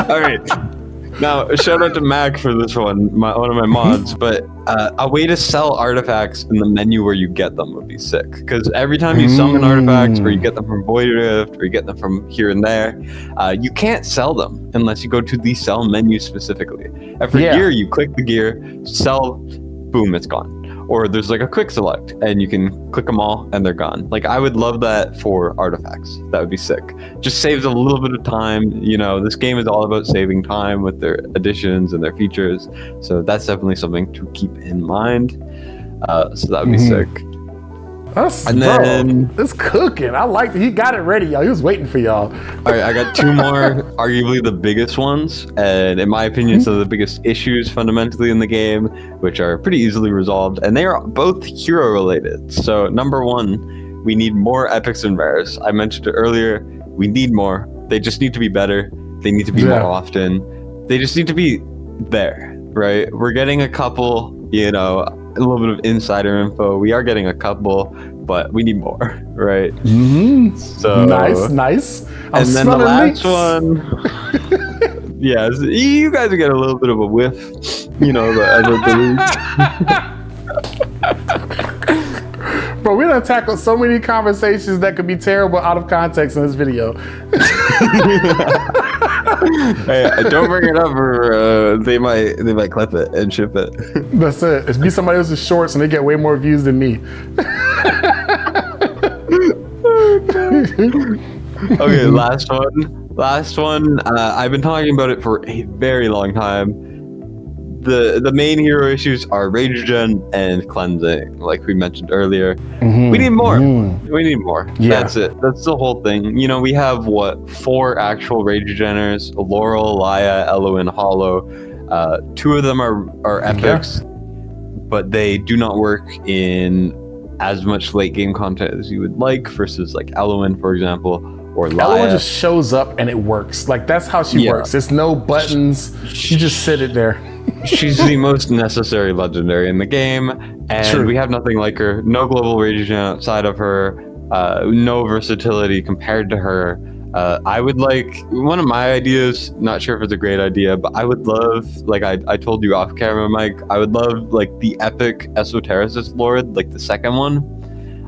S1: All right. Now, shout out to Mac for this one, one of my mods. But a way to sell artifacts in the menu where you get them would be sick. Because every time you summon artifacts, or you get them from Void Rift, or you get them from here and there, you can't sell them unless you go to the sell menu specifically. Every gear, you click the gear, sell. Boom, it's gone. Or there's like a quick select and you can click them all and they're gone. Like I would love that for artifacts. That would be sick. Just saves a little bit of time. You know, this game is all about saving time with their additions and their features. So that's definitely something to keep in mind. So that would be sick.
S2: Then it's cooking. I like he got it ready, y'all. He was waiting for y'all.
S1: All right, I got 2 more, arguably the biggest ones, and in my opinion, some of the biggest issues fundamentally in the game, which are pretty easily resolved, and they are both hero related. So number 1, we need more epics and rares. I mentioned it earlier. We need more. They just need to be better. They need to be more often. They just need to be there, right? We're getting a couple, you know, a little bit of insider info. We are getting a couple, but we need more, right? So
S2: nice.
S1: And then the last one, yeah, you guys get a little bit of a whiff, you know, the
S2: Bro, we're gonna tackle so many conversations that could be terrible out of context in this video.
S1: Hey, don't bring it up, or they might clip it and ship it.
S2: That's it. It's be somebody else's shorts and they get way more views than me.
S1: Okay, last one. I've been talking about it for a very long time. The main hero issues are rage gen and cleansing, like we mentioned earlier. We need more. We need more. That's it. That's the whole thing. You know, we have 4 actual rage geners: Laurel, Laya, Eloin, Hollow. 2 of them are epics, but they do not work in as much late game content as you would like, versus like Eloin, for example, or Laya.
S2: Eloin just shows up and it works. Like that's how she works. It's no buttons. She just sit it there.
S1: She's the most necessary legendary in the game, and we have nothing like her. No global rage gen outside of her. No versatility compared to her. I would like, one of my ideas, not sure if it's a great idea, but I would love, like I told you off camera, Mike, I would love like the epic Esotericist Lord, like the second one.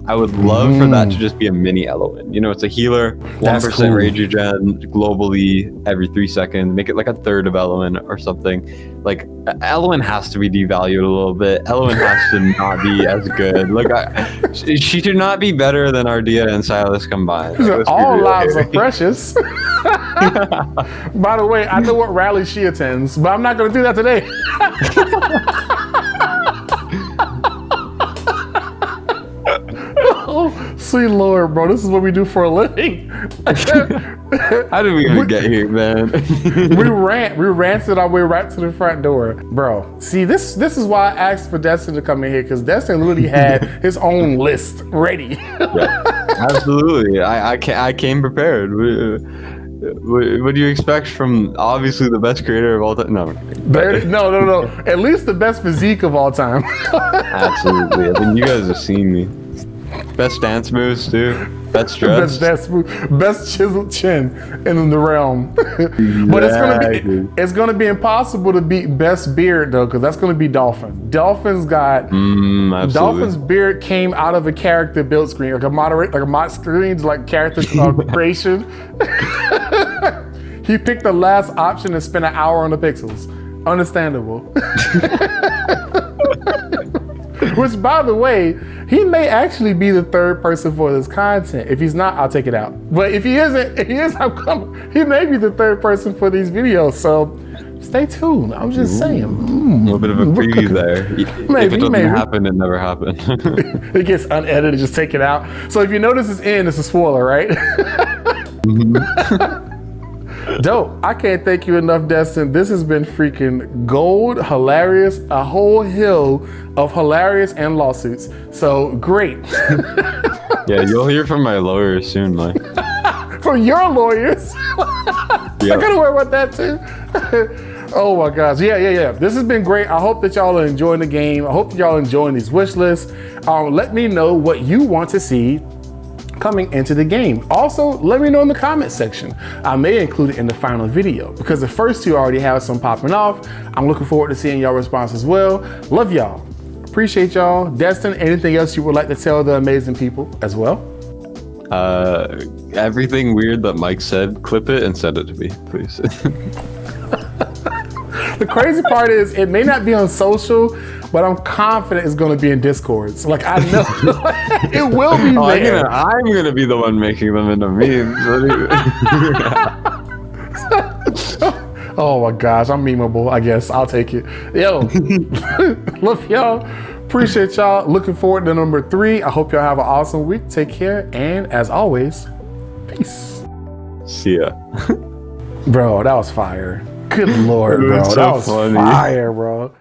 S1: I would love for that to just be a mini Eloin. You know, it's a healer, 1% rage regen globally every 3 seconds. Make it like a third of Eloin or something. Like, Eloin has to be devalued a little bit. Eloin has to not be as good. Like, she should not be better than Ardea and Silas combined.
S2: Like, all lives are precious. By the way, I know what rally she attends, but I'm not going to do that today. Sweet Lord, bro. This is what we do for a living.
S1: How did we even get here, man?
S2: we ranted our way right to the front door, bro. See, this is why I asked for Destin to come in here, because Destin literally had his own list ready.
S1: Yeah, absolutely. I came prepared. What do you expect from obviously the best creator of all time? No.
S2: No. At least the best physique of all time.
S1: Absolutely. I mean, you guys have seen me. Best dance moves too. Best dress.
S2: Best chiseled chin in the realm. But it's gonna be impossible to beat best beard though, because that's gonna be Dolphin. Dolphin's got Dolphin's beard came out of a character build screen, like a mod screen, like character creation. He picked the last option and spent an hour on the pixels. Understandable. Which, by the way, he may actually be the third person for this content. If he's not, I'll take it out. But if he isn't, he may be the third person for these videos. So stay tuned. I'm just saying.
S1: A little bit of a preview there. If it doesn't happen, it never happened.
S2: It gets unedited, just take it out. So if you notice it's in, it's a spoiler, right? Dope. I can't thank you enough, Destin. This has been freaking gold, hilarious, a whole hill of hilarious and lawsuits. So great.
S1: Yeah, you'll hear from my lawyers soon, Mike.
S2: From your lawyers? I gotta worry about that too. Oh my gosh. Yeah. This has been great. I hope that y'all are enjoying the game. I hope that y'all are enjoying these wish lists. Let me know what you want to see coming into the game. Also, let me know in the comment section. I may include it in the final video because the first two already have some popping off. I'm looking forward to seeing y'all response as well. Love y'all. Appreciate y'all. Destin, anything else you would like to tell the amazing people as well?
S1: Everything weird that Mike said, clip it and send it to me, please.
S2: The crazy part is it may not be on social, but I'm confident it's going to be in Discord. So like I know it will be there.
S1: I'm gonna be the one making them into memes.
S2: Oh my gosh, I'm memeable. I guess I'll take it. Yo, love y'all. Appreciate y'all. Looking forward to number 3. I hope y'all have an awesome week. Take care, and as always, peace.
S1: See ya.
S2: Bro, that was fire. Good Lord, bro. That was fire, bro.